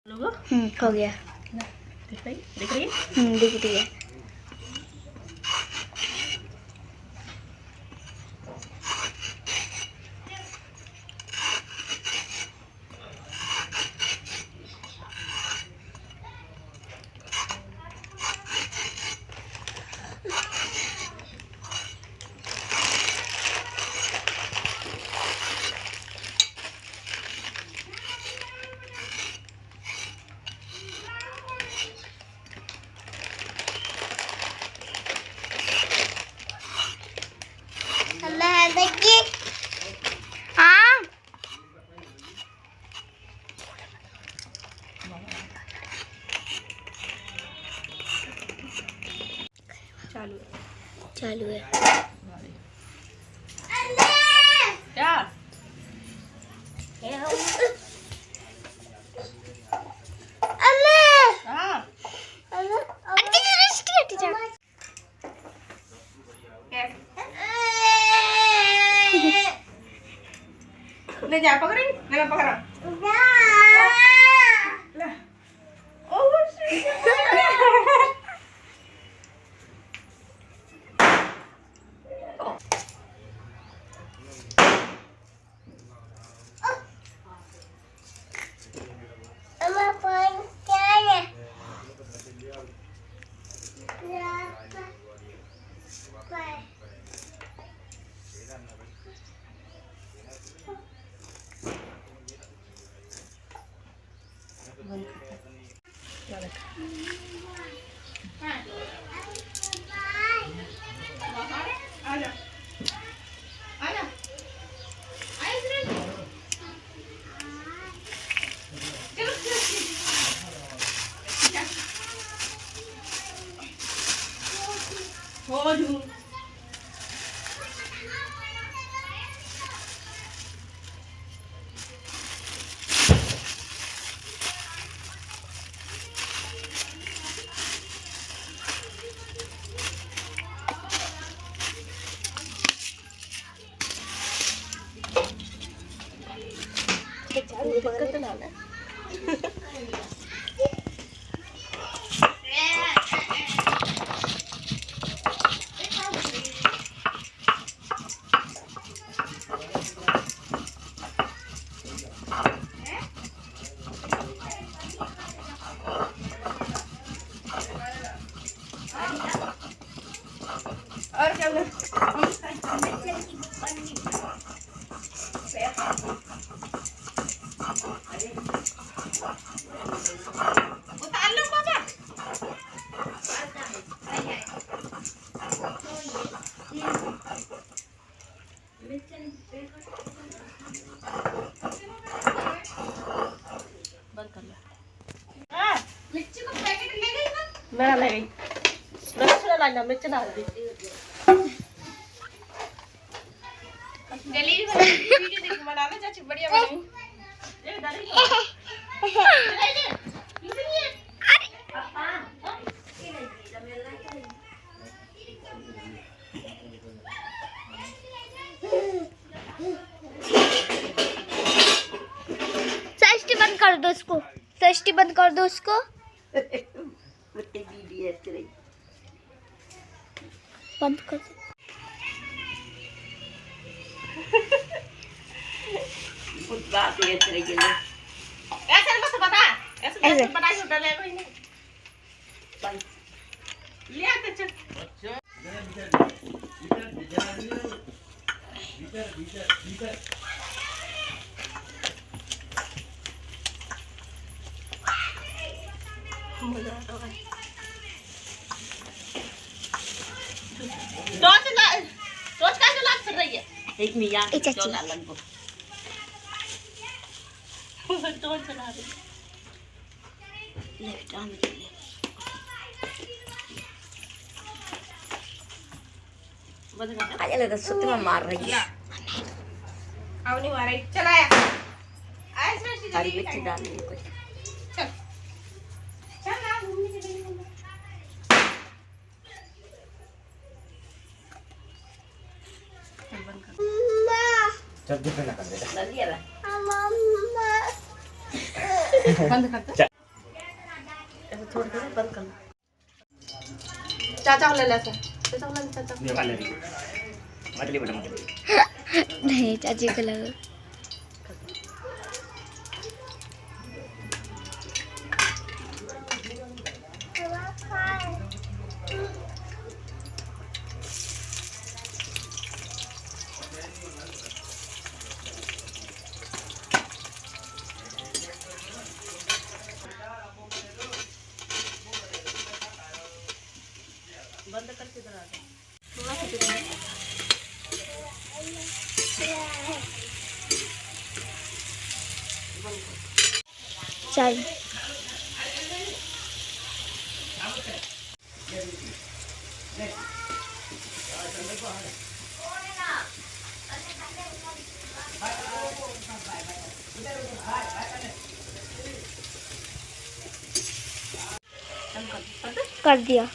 हो गया। दिख रही है? दिख रही है। चालू है। क्या? ले जा पकड़ी, ले पकड़ा। और क्या उतार लो बाबा। बंद कर लो। मिर्ची को पैकेट ले गई ना? मैं ले गई। लाना मिर्च डाल दी। जलेबी वीडियो देख बनाना चाची बढ़िया बनी। ये डाली सृष्टि बंद कर दो उसको। सृष्टि बंद कर दो उसको। बंद कर दो। कुछ बात है ऐसे के लिए ऐसे बस बता ऐसे बता के डाले कोई नहीं भाई ले आते चल अच्छा भीतर मजा आता है रोज का जो लाग कर रही है एक मियां जो लालन को तो चला रही ले डाल दे बंद कर आजा ले तो सुत्ते में मार रही है अब नहीं मार रही चल आया आया सृष्टि सारी मिर्ची डाल दी कुछ चल चल ना घूमने के लिए चल बंद कर दे बंद कर आता थोडं थोडं बंद कर. चाचा वाला असं चाचा वाला चाचा मी वाला रे मतली बटा नहीं चाची को लगा. बंद करते जरा आता. चाय. कर दिया.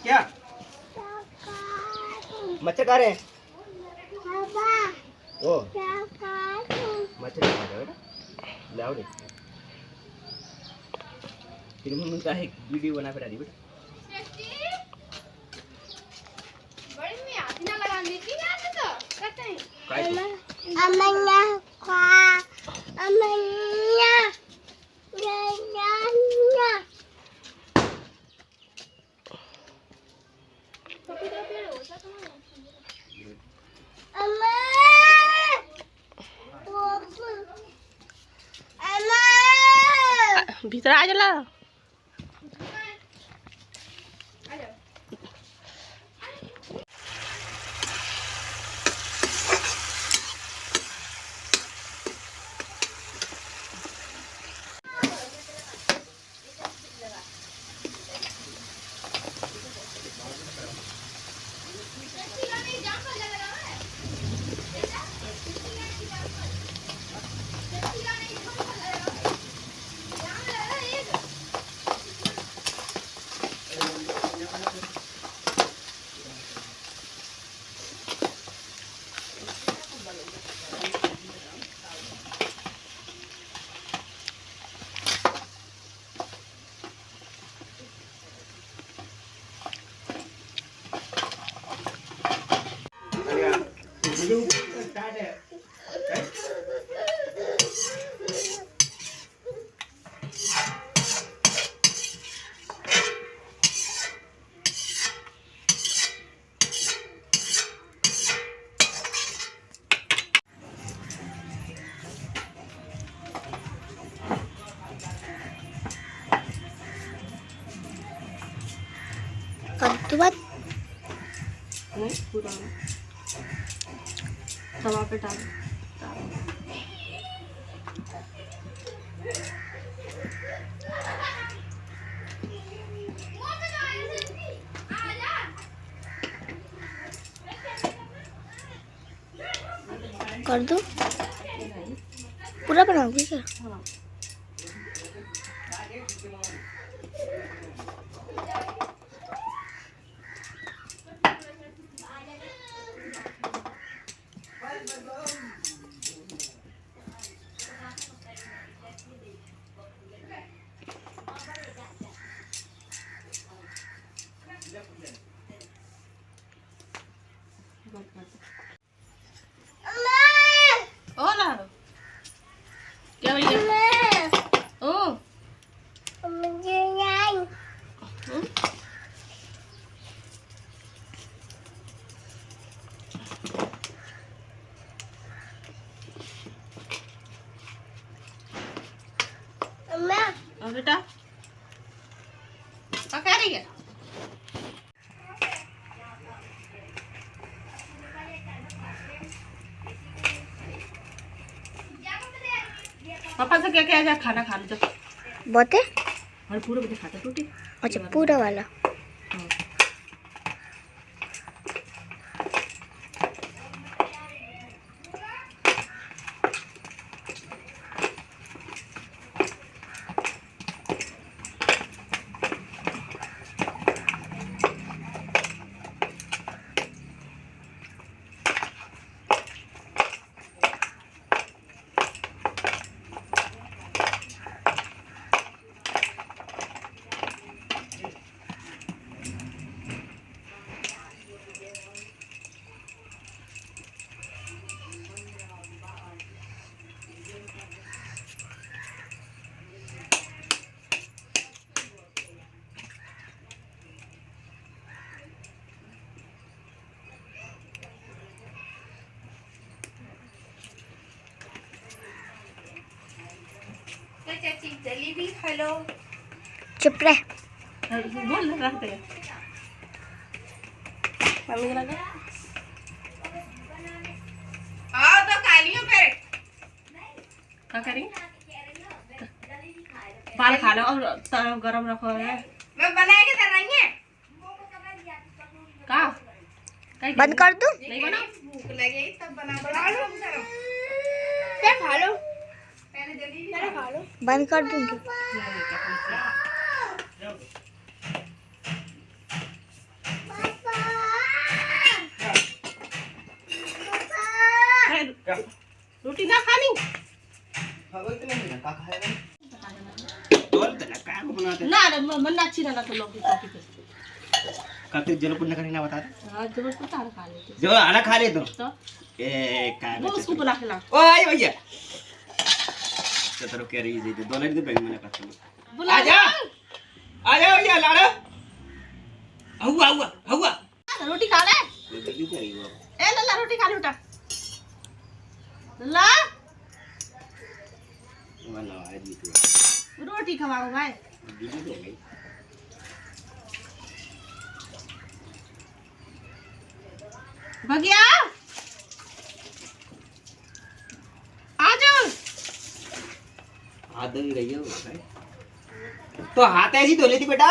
क्या मच्छर खा रहे हैं ओ मच्छर खा रहे हो बेटा ले आओ दे फिर मम्मी का एक वीडियो बना के डाली बेटा बड़ी में आती ना लगा देती ना तो कहते हैं काय अमन्या भीतर आ जाला. कद्दूबात पूरा तवा पे डाल. कर दो पूरा बनाओगे क्या हाँ. Hola. ¿Qué और बेटा पका रही है। पापा से क्या क्या खाना खा लो बहुत है। और पूरा बजे खाता टूटी। अच्छा पूरा वाला। चाची जलेबी खा लो। चुप रह। बोल रखते हैं मम्मी लगा आओ तो खा लियो फिर क्या करेंगे। बाल खा लो और गरम रखो है। मैं बनाए के कर रही है का बंद कर दूं? नहीं बना भूख लगे तब बना लो क्या खा लो पहले जल्दी पहले खा लो। बंद कर दूंगी। रोटी ना खानी ना मन अच्छी ना तो लोग खाते जलो पुण्य करने ना बता हां जब पता खा लेते जो आना खा ले तो ए का वो उसको बुला के ला। ओ आई भैया तो तेरे कह रही है दोनों दिन बैंक में करते बुला आ जा भैया लाड़ा हुआ हुआ हुआ रोटी खा ले बिल्ली करी वो ए लल्ला रोटी खा ले बेटा लल्ला वाला है जी तो रोटी खवाओ भाई बिल्ली तो गई भगिया आ जाओ हाथ धो ही रही हो तो हाथ ऐसी धो लेती बेटा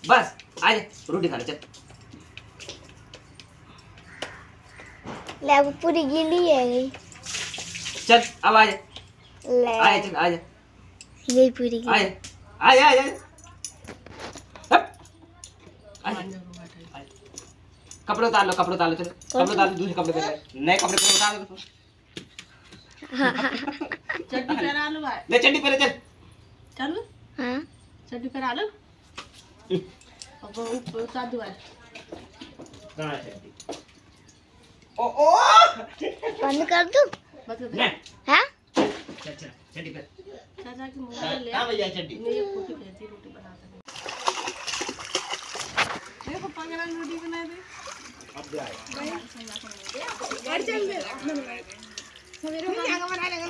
बस आ जा रोटी खा ले चल ले वो पूरी गीली है गई। चल अब आ जा ले आ जा चल आ जा यही पूरी आ गीली। जा आ जा आ जा हट आ जा कपड़े उतार लो चलो कपड़े उतार लो दूसरे कपड़े पहन नए कपड़े पहन उतार लो चड्डी पहना लो भाई ले चड्डी पहले चल चल हाँ चड्डी पहना लो अब ऊपर उतार दो भाई कहां है चड्डी ओ बंद कर दूं? बता दे नहीं हाँ चल चड्डी पहन चाचा की मोबाइल ले हां भैया चड्डी मैं ये फोटो भेजी रोटी बनाता हूं मेरे पापा के लिए रोटी बना दे अब आए घर चल दे अपना बना दे सवेरे क्या बना लेगा